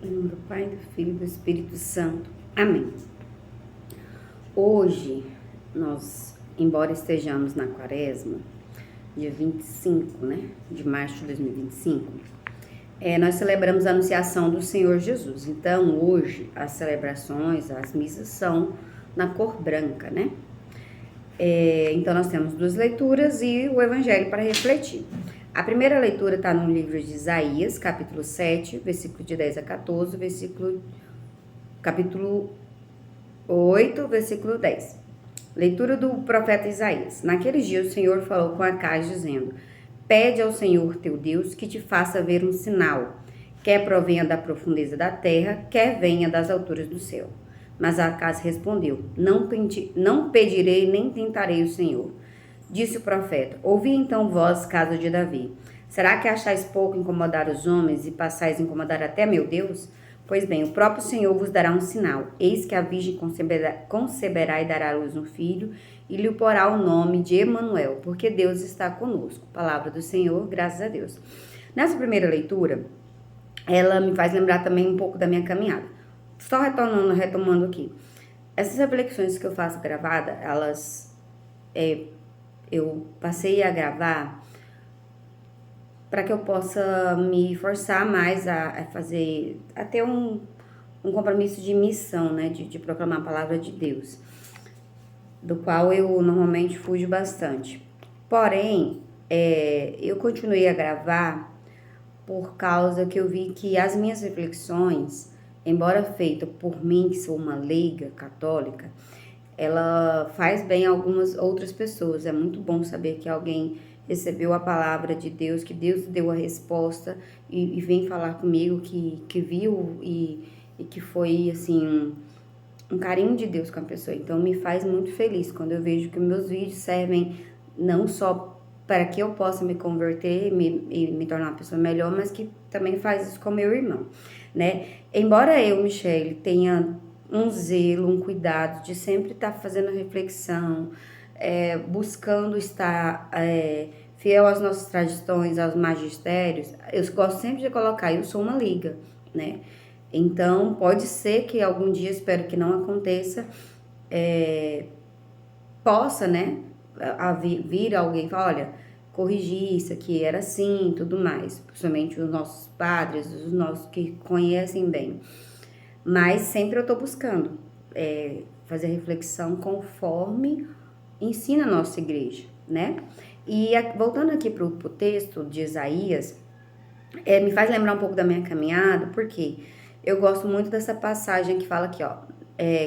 Em nome do Pai, do Filho e do Espírito Santo. Amém. Hoje, nós, embora estejamos na quaresma, dia 25, de março de 2025, nós celebramos a anunciação do Senhor Jesus. Então, hoje, as celebrações, as missas são na cor branca, Então, nós temos duas leituras e o Evangelho para refletir. A primeira leitura está no livro de Isaías, capítulo 7, versículo de 10 a 14, capítulo 8, versículo 10. Leitura do profeta Isaías. Naqueles dias o Senhor falou com Acais, dizendo: Pede ao Senhor teu Deus que te faça ver um sinal, quer provenha da profundeza da terra, quer venha das alturas do céu. Mas Acais respondeu: Não pedirei nem tentarei o Senhor. Disse o profeta: Ouvi então vós, casa de Davi. Será que achais pouco incomodar os homens e passais a incomodar até meu Deus? Pois bem, o próprio Senhor vos dará um sinal. Eis que a virgem conceberá e dará à luz um filho, e lhe porá o nome de Emanuel, porque Deus está conosco. Palavra do Senhor, graças a Deus. Nessa primeira leitura, ela me faz lembrar também um pouco da minha caminhada. Só retomando aqui. Essas reflexões que eu faço gravada, eu passei a gravar para que eu possa me forçar mais a ter um compromisso de missão, de proclamar a palavra de Deus, do qual eu normalmente fujo bastante. Porém, eu continuei a gravar por causa que eu vi que as minhas reflexões, embora feitas por mim, que sou uma leiga católica, ela faz bem a algumas outras pessoas. É muito bom saber que alguém recebeu a palavra de Deus, que Deus deu a resposta e vem falar comigo que viu e que foi, assim, um carinho de Deus com a pessoa. Então, me faz muito feliz quando eu vejo que meus vídeos servem não só para que eu possa me converter e me tornar uma pessoa melhor, mas que também faz isso com meu irmão, Embora eu, Michele, tenha um zelo, um cuidado de sempre estar fazendo reflexão, buscando estar fiel às nossas tradições, aos magistérios, eu gosto sempre de colocar, eu sou uma leiga, Então, pode ser que algum dia, espero que não aconteça, possa, vir alguém e falar: olha, corrigir isso aqui, era assim, tudo mais. Principalmente os nossos padres, os nossos que conhecem bem. Mas sempre eu estou buscando fazer reflexão conforme ensina a nossa igreja, E voltando aqui para o texto de Isaías, me faz lembrar um pouco da minha caminhada, porque eu gosto muito dessa passagem que fala aqui,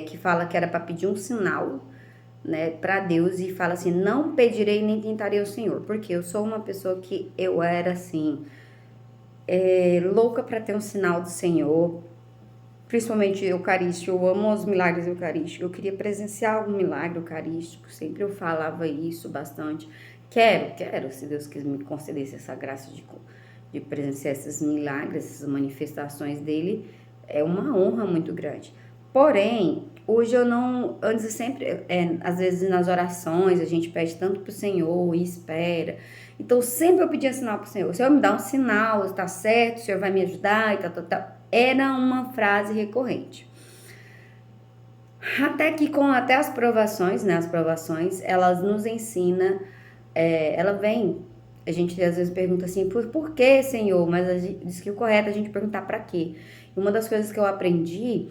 que fala que era para pedir um sinal, para Deus, e fala assim: não pedirei nem tentarei o Senhor, porque eu sou uma pessoa que eu era assim, louca para ter um sinal do Senhor, principalmente eucarístico. Eu amo os milagres eucarísticos, eu queria presenciar um milagre eucarístico, sempre eu falava isso bastante. Quero, se Deus quiser me concedesse essa graça de presenciar esses milagres, essas manifestações dele, é uma honra muito grande. Porém, hoje eu não, antes sempre, às vezes nas orações a gente pede tanto pro Senhor e espera. Então sempre eu pedia sinal pro Senhor: o Senhor me dá um sinal, está certo, o Senhor vai me ajudar e tal. Era uma frase recorrente. Até que até as provações, as provações, elas nos ensinam, ela vem, a gente às vezes pergunta assim: por que, Senhor? Mas a gente diz que o correto é a gente perguntar para quê. E uma das coisas que eu aprendi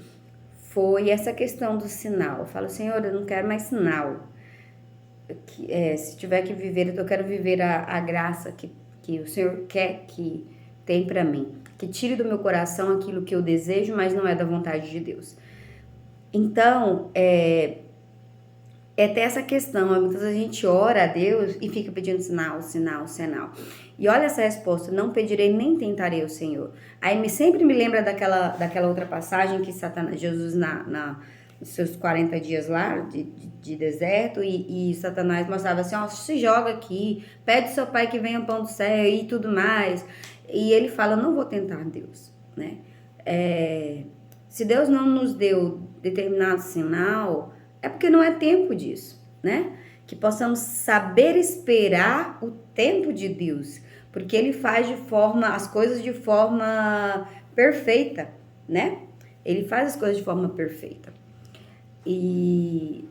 foi essa questão do sinal. Eu falo: Senhor, eu não quero mais sinal. Se tiver que viver, eu quero viver a graça que o Senhor quer que tem para mim. Que tire do meu coração aquilo que eu desejo, mas não é da vontade de Deus. Então, até essa questão, muitas vezes a gente ora a Deus e fica pedindo sinal. E olha essa resposta: não pedirei nem tentarei o Senhor. Aí sempre me lembra daquela outra passagem que Jesus nos seus 40 dias lá de deserto, e Satanás mostrava assim: se joga aqui, pede ao seu pai que venha pão do céu e tudo mais. E ele fala: não vou tentar Deus, se Deus não nos deu determinado sinal, é porque não é tempo disso, Que possamos saber esperar o tempo de Deus, porque Ele faz as coisas de forma perfeita, né? Ele faz as coisas de forma perfeita. E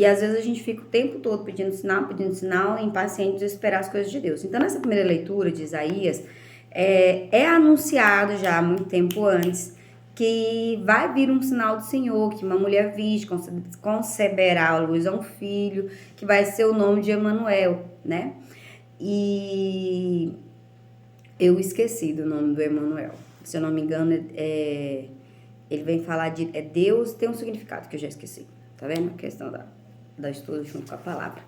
às vezes a gente fica o tempo todo pedindo sinal, impaciente de esperar as coisas de Deus. Então, nessa primeira leitura de Isaías, é anunciado já há muito tempo antes que vai vir um sinal do Senhor, que uma mulher virgem conceberá à luz a um filho, que vai ser o nome de Emanuel, né? E eu esqueci do nome do Emanuel. Se eu não me engano, ele vem falar de Deus, tem um significado que eu já esqueci. Tá vendo? A questão da estudo junto com a palavra.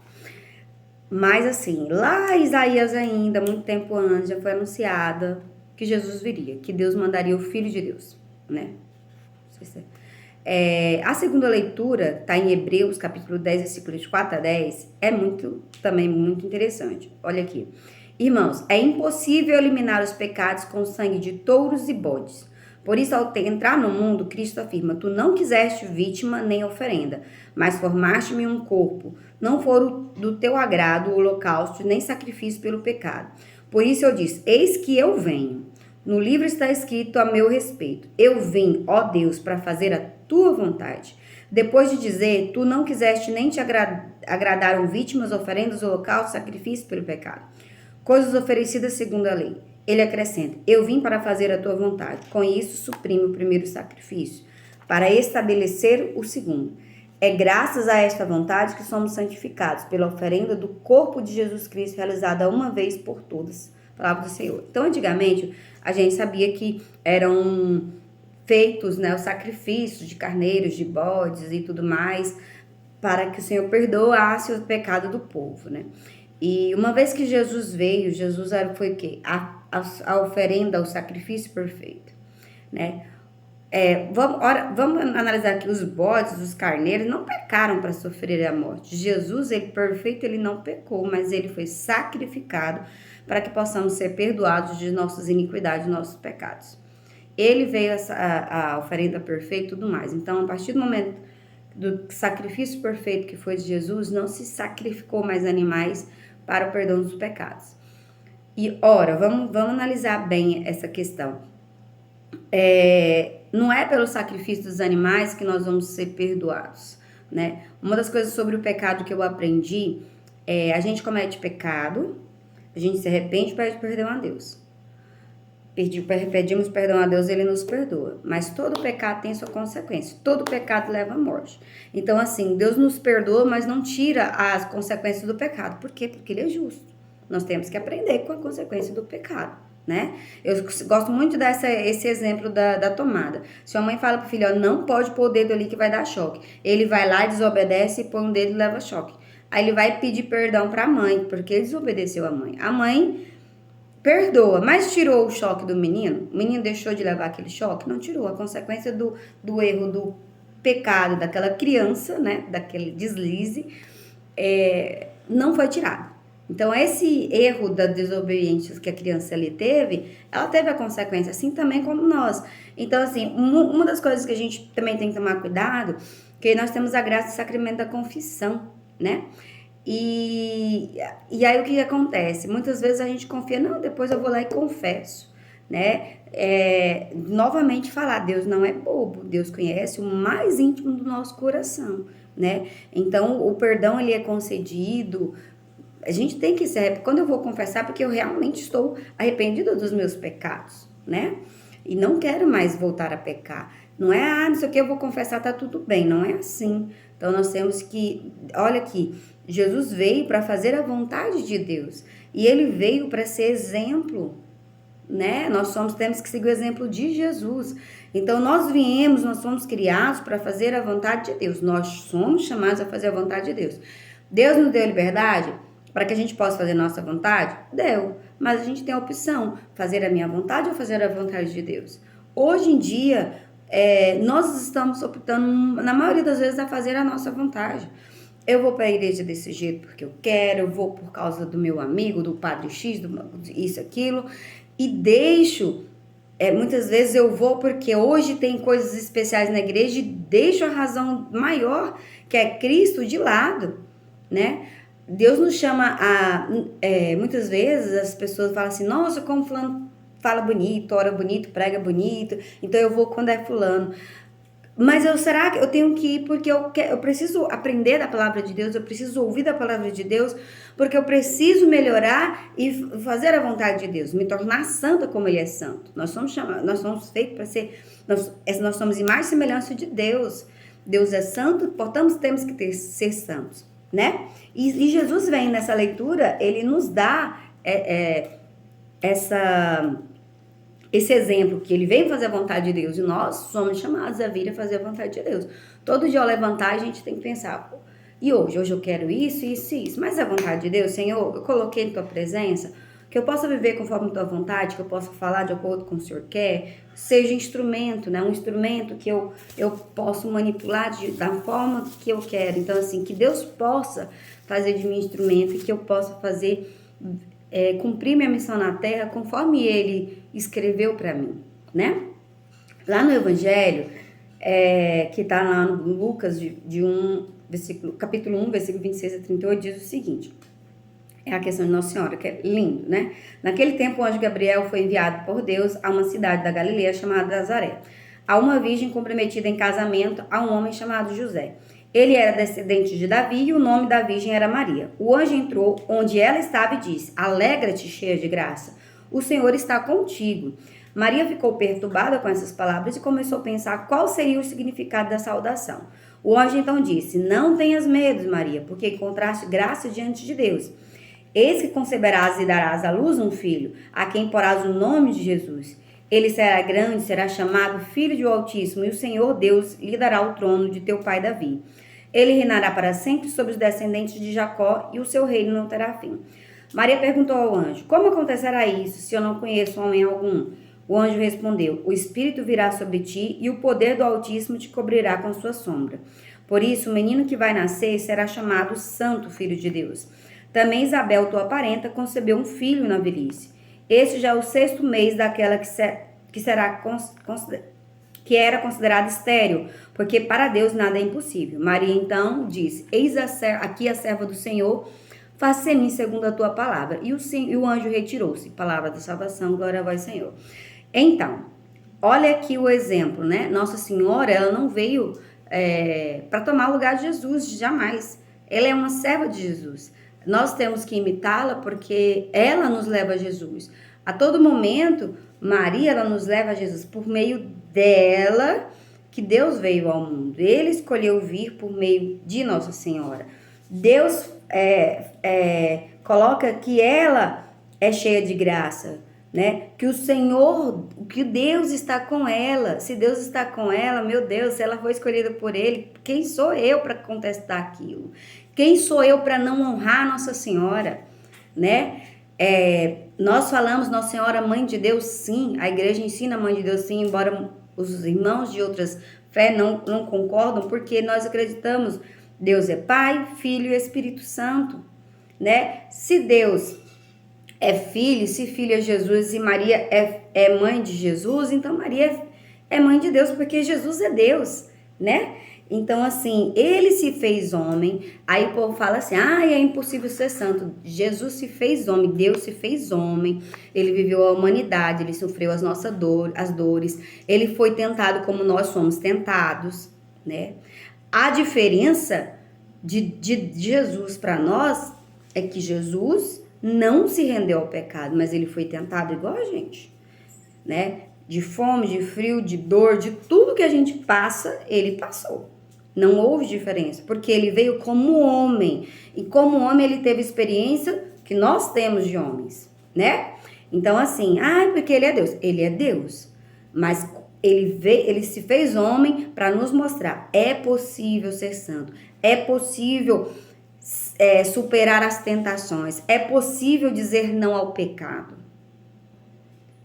Mas assim, lá Isaías ainda, muito tempo antes, já foi anunciada que Jesus viria, que Deus mandaria o Filho de Deus, né? A segunda leitura está em Hebreus, capítulo 10, versículos de 4 a 10, também muito interessante. Olha aqui. Irmãos, é impossível eliminar os pecados com o sangue de touros e bodes. Por isso, ao entrar no mundo, Cristo afirma: tu não quiseste vítima nem oferenda, mas formaste-me um corpo. Não for do teu agrado o holocausto, nem sacrifício pelo pecado. Por isso eu disse: eis que eu venho. No livro está escrito a meu respeito: eu vim, ó Deus, para fazer a tua vontade. Depois de dizer: tu não quiseste nem te agradaram vítimas, oferendas, holocaustos, sacrifício pelo pecado, coisas oferecidas segundo a lei. Ele acrescenta: eu vim para fazer a tua vontade. Com isso, suprime o primeiro sacrifício, para estabelecer o segundo. É graças a esta vontade que somos santificados, pela oferenda do corpo de Jesus Cristo, realizada uma vez por todas. Palavra do Senhor. Então, antigamente, a gente sabia que eram feitos, né, os sacrifícios de carneiros, de bodes e tudo mais, para que o Senhor perdoasse o pecado do povo, né? E uma vez que Jesus veio, Jesus foi o quê? A oferenda, o sacrifício perfeito, né? Vamos analisar aqui, os bodes, os carneiros não pecaram para sofrer a morte. Jesus, ele perfeito, ele não pecou, mas ele foi sacrificado para que possamos ser perdoados de nossas iniquidades, nossos pecados. Ele veio a oferenda perfeita e tudo mais. Então, a partir do momento do sacrifício perfeito que foi de Jesus, não se sacrificou mais animais para o perdão dos pecados. E, ora, vamos analisar bem essa questão. Não é pelo sacrifício dos animais que nós vamos ser perdoados, né? Uma das coisas sobre o pecado que eu aprendi a gente comete pecado, a gente se arrepende e pede perdão a Deus. Pedimos perdão a Deus, ele nos perdoa. Mas todo pecado tem sua consequência. Todo pecado leva à morte. Então, assim, Deus nos perdoa, mas não tira as consequências do pecado. Por quê? Porque ele é justo. Nós temos que aprender com a consequência do pecado, né? Eu gosto muito esse exemplo da tomada. Se a mãe fala pro filho: ó, não pode pôr o dedo ali que vai dar choque. Ele vai lá, desobedece e põe um dedo e leva choque. Aí ele vai pedir perdão para a mãe, porque ele desobedeceu a mãe. A mãe perdoa, mas tirou o choque do menino? O menino deixou de levar aquele choque? Não tirou. A consequência do erro, do pecado daquela criança, né? Daquele deslize, não foi tirado. Então, esse erro da desobediência que a criança ali teve, ela teve a consequência, assim também como nós. Então, assim, uma das coisas que a gente também tem que tomar cuidado, que nós temos a graça do sacramento da confissão, né? E aí o que acontece? Muitas vezes a gente confia: não, depois eu vou lá e confesso, né? Novamente falar: Deus não é bobo, Deus conhece o mais íntimo do nosso coração, né? Então, o perdão, ele é concedido. A gente tem que ser, quando eu vou confessar, porque eu realmente estou arrependida dos meus pecados, né? E não quero mais voltar a pecar. Não é, não sei o que, eu vou confessar, tá tudo bem. Não é assim. Então, nós temos que, olha aqui, Jesus veio para fazer a vontade de Deus. E ele veio para ser exemplo, né? Temos que seguir o exemplo de Jesus. Então, nós fomos criados para fazer a vontade de Deus. Nós somos chamados a fazer a vontade de Deus. Deus nos deu liberdade para que a gente possa fazer nossa vontade? Deu. Mas a gente tem a opção: fazer a minha vontade ou fazer a vontade de Deus? Hoje em dia, nós estamos optando, na maioria das vezes, a fazer a nossa vontade. Eu vou para a igreja desse jeito porque eu quero, eu vou por causa do meu amigo, do padre X, isso, aquilo, e deixo, muitas vezes eu vou porque hoje tem coisas especiais na igreja e deixo a razão maior, que é Cristo, de lado, né? Deus nos chama muitas vezes as pessoas falam assim: nossa, como fulano fala bonito, ora bonito, prega bonito, então eu vou quando é fulano. Mas será que eu tenho que ir porque eu preciso aprender da palavra de Deus, eu preciso ouvir da palavra de Deus, porque eu preciso melhorar e fazer a vontade de Deus, me tornar santa como Ele é santo. Nós somos chamados, nós somos feitos para ser, nós somos imagem e semelhança de Deus. Deus é santo, portanto temos que ser santos, né? E Jesus vem nessa leitura, Ele nos dá esse exemplo, que Ele vem fazer a vontade de Deus, e nós somos chamados a vir a fazer a vontade de Deus. Todo dia ao levantar, a gente tem que pensar, pô, e hoje eu quero isso, isso e isso, mas é a vontade de Deus, Senhor, eu coloquei em Tua presença, que eu possa viver conforme a Tua vontade, que eu possa falar de acordo com o Senhor quer, seja instrumento, né, um instrumento que eu posso manipular da forma que eu quero. Então, assim, que Deus possa fazer de mim instrumento e que eu possa fazer... cumprir minha missão na terra conforme Ele escreveu para mim, né? Lá no Evangelho, que está lá no Lucas, capítulo 1, versículo 26 a 38, diz o seguinte, é a questão de Nossa Senhora, que é lindo, né? Naquele tempo, o anjo Gabriel foi enviado por Deus a uma cidade da Galileia chamada Nazaré, a uma virgem comprometida em casamento a um homem chamado José. Ele era descendente de Davi e o nome da virgem era Maria. O anjo entrou onde ela estava e disse, alegra-te, cheia de graça, o Senhor está contigo. Maria ficou perturbada com essas palavras e começou a pensar qual seria o significado da saudação. O anjo então disse, não tenhas medo, Maria, porque encontraste graça diante de Deus. Eis que conceberás e darás à luz um filho, a quem porás o nome de Jesus. Ele será grande, será chamado Filho do Altíssimo, e o Senhor Deus lhe dará o trono de teu pai Davi. Ele reinará para sempre sobre os descendentes de Jacó, e o seu reino não terá fim. Maria perguntou ao anjo, como acontecerá isso, se eu não conheço homem algum? O anjo respondeu, o Espírito virá sobre ti, e o poder do Altíssimo te cobrirá com sua sombra. Por isso, o menino que vai nascer será chamado Santo Filho de Deus. Também Isabel, tua parenta, concebeu um filho na velhice. Este já é o 6º mês daquela que era considerada estéril, porque para Deus nada é impossível. Maria então disse, eis aqui a serva do Senhor, faça em mim segundo a tua palavra. E o anjo retirou-se. Palavra da salvação, glória a vós, Senhor. Então, olha aqui o exemplo, né? Nossa Senhora, ela não veio para tomar o lugar de Jesus, jamais. Ela é uma serva de Jesus. Nós temos que imitá-la porque ela nos leva a Jesus. A todo momento, Maria, ela nos leva a Jesus por meio dela, que Deus veio ao mundo. Ele escolheu vir por meio de Nossa Senhora. Deus coloca que ela é cheia de graça, né? Que o Senhor, que Deus está com ela. Se Deus está com ela, meu Deus, se ela foi escolhida por Ele, quem sou eu para contestar aquilo? Quem sou eu para não honrar Nossa Senhora, né? Nós falamos Nossa Senhora Mãe de Deus, sim. A igreja ensina Mãe de Deus, sim, embora os irmãos de outras fé não concordam, porque nós acreditamos Deus é Pai, Filho e Espírito Santo, né? Se Deus é Filho, se Filho é Jesus e Maria é Mãe de Jesus, então Maria é Mãe de Deus, porque Jesus é Deus, né? Então, assim, Ele se fez homem, aí o povo fala assim, é impossível ser santo. Jesus se fez homem, Deus se fez homem, Ele viveu a humanidade, Ele sofreu as dores, Ele foi tentado como nós somos tentados, né? A diferença de Jesus para nós é que Jesus não se rendeu ao pecado, mas Ele foi tentado igual a gente, né? De fome, de frio, de dor, de tudo que a gente passa, Ele passou. Não houve diferença, porque Ele veio como homem. E como homem, Ele teve experiência que nós temos de homens, né? Então, assim, porque Ele é Deus. Ele é Deus. Mas Ele se fez homem para nos mostrar. É possível ser santo. É possível superar as tentações. É possível dizer não ao pecado.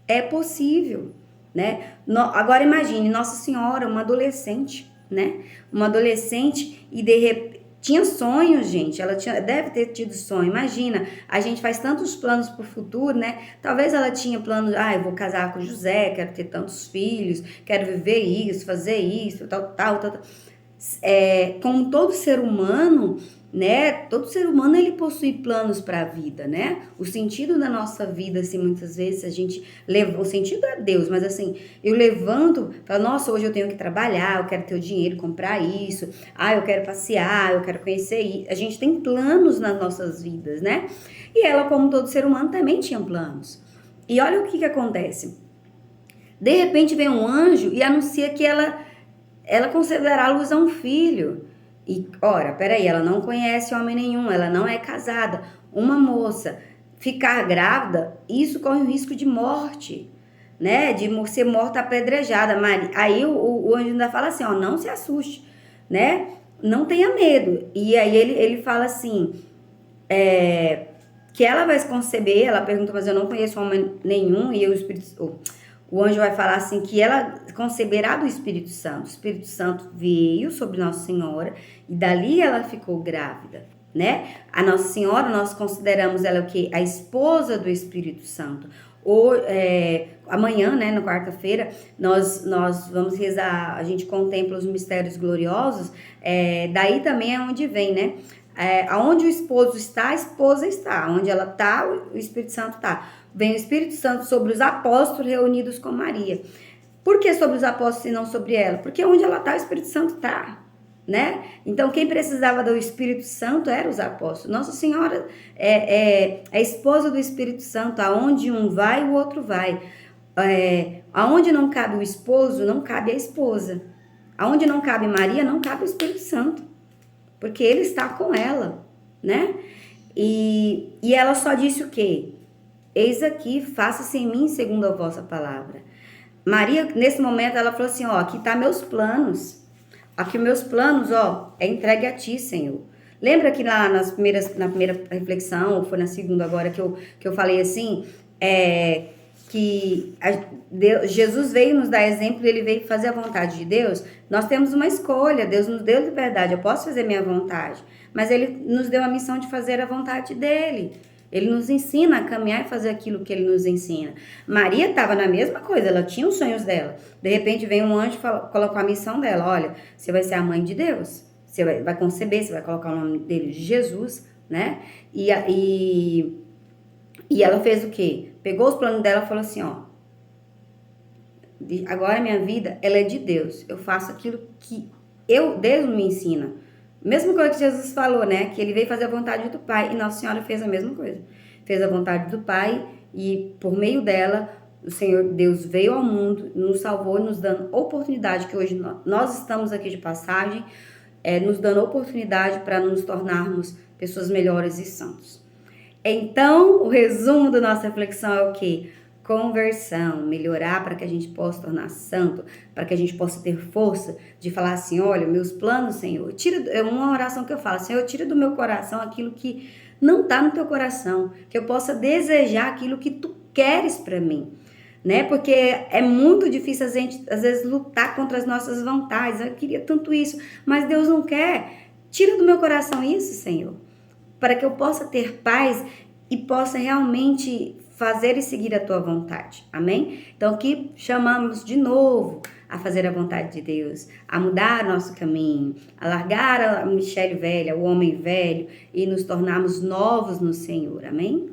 É possível, né? Agora imagine, Nossa Senhora, uma adolescente, né? Uma adolescente e de repente tinha sonhos, gente. Ela deve ter tido sonho. Imagina, a gente faz tantos planos para o futuro, né? Talvez ela tinha plano, eu vou casar com José, quero ter tantos filhos, quero viver isso, fazer isso, tal. Como todo ser humano, né? Todo ser humano, ele possui planos para a vida, né? O sentido da nossa vida, assim, muitas vezes a gente leva, o sentido é Deus, mas assim, eu levanto, falo, nossa, hoje eu tenho que trabalhar, eu quero ter o dinheiro, comprar isso, eu quero passear, eu quero conhecer isso. A gente tem planos nas nossas vidas, né? E ela, como todo ser humano, também tinha planos. E olha o que acontece. De repente vem um anjo e anuncia que ela concederá à luz a um filho. E, ora, peraí, ela não conhece homem nenhum, ela não é casada. Uma moça ficar grávida, isso corre o risco de morte, né? De ser morta apedrejada. Aí o anjo ainda fala assim, ó, não se assuste, né? Não tenha medo. E aí ele fala assim, que ela vai se conceber, ela pergunta, mas eu não conheço homem nenhum, e o anjo vai falar assim, que ela conceberá do Espírito Santo. O Espírito Santo veio sobre Nossa Senhora, e dali ela ficou grávida, né? A Nossa Senhora, nós consideramos ela o quê? A esposa do Espírito Santo. Amanhã, né, na quarta-feira, nós vamos rezar, a gente contempla os mistérios gloriosos, daí também é onde vem, né? Aonde o esposo está, a esposa está. Onde ela está, o Espírito Santo está. Vem o Espírito Santo sobre os apóstolos reunidos com Maria. Por que sobre os apóstolos e não sobre ela? Porque onde ela está, o Espírito Santo está, né? Então, quem precisava do Espírito Santo eram os apóstolos. Nossa Senhora é a esposa do Espírito Santo. Aonde um vai, o outro vai. Aonde não cabe o esposo, não cabe a esposa. Aonde não cabe Maria, não cabe o Espírito Santo. Porque ele está com ela, né? E ela só disse o quê? Eis aqui, faça-se em mim segundo a vossa palavra. Maria, nesse momento, ela falou assim, ó, aqui tá meus planos. Aqui meus planos, ó, é entregue a ti, Senhor. Lembra que lá na primeira reflexão, ou foi na segunda agora, que eu falei assim, Jesus veio nos dar exemplo, ele veio fazer a vontade de Deus. Nós temos uma escolha, Deus nos deu liberdade, eu posso fazer minha vontade, mas ele nos deu a missão de fazer a vontade dele. Ele nos ensina a caminhar e fazer aquilo que ele nos ensina. Maria estava na mesma coisa, ela tinha os sonhos dela. De repente vem um anjo e colocou a missão dela. Olha, você vai ser a mãe de Deus, você vai conceber, você vai colocar o nome dele de Jesus, né? E ela fez o quê? Pegou os planos dela e falou assim, ó, agora minha vida, ela é de Deus. Eu faço aquilo que Deus me ensina. Mesma coisa que Jesus falou, né? Que ele veio fazer a vontade do Pai. E Nossa Senhora fez a mesma coisa. Fez a vontade do Pai e por meio dela, o Senhor Deus veio ao mundo, nos salvou, nos dando oportunidade, que hoje nós estamos aqui de passagem, nos dando oportunidade para nos tornarmos pessoas melhores e santos. Então, o resumo da nossa reflexão é o quê? Conversão, melhorar para que a gente possa tornar santo, para que a gente possa ter força de falar assim, olha, meus planos, Senhor, é uma oração que eu falo, Senhor, tira do meu coração aquilo que não está no teu coração, que eu possa desejar aquilo que tu queres para mim, né? Porque é muito difícil a gente, às vezes, lutar contra as nossas vontades, eu queria tanto isso, mas Deus não quer, tira do meu coração isso, Senhor, para que eu possa ter paz e possa realmente fazer e seguir a tua vontade, amém? Então aqui chamamos de novo a fazer a vontade de Deus, a mudar nosso caminho, a largar a Michele velha, o homem velho e nos tornarmos novos no Senhor, amém?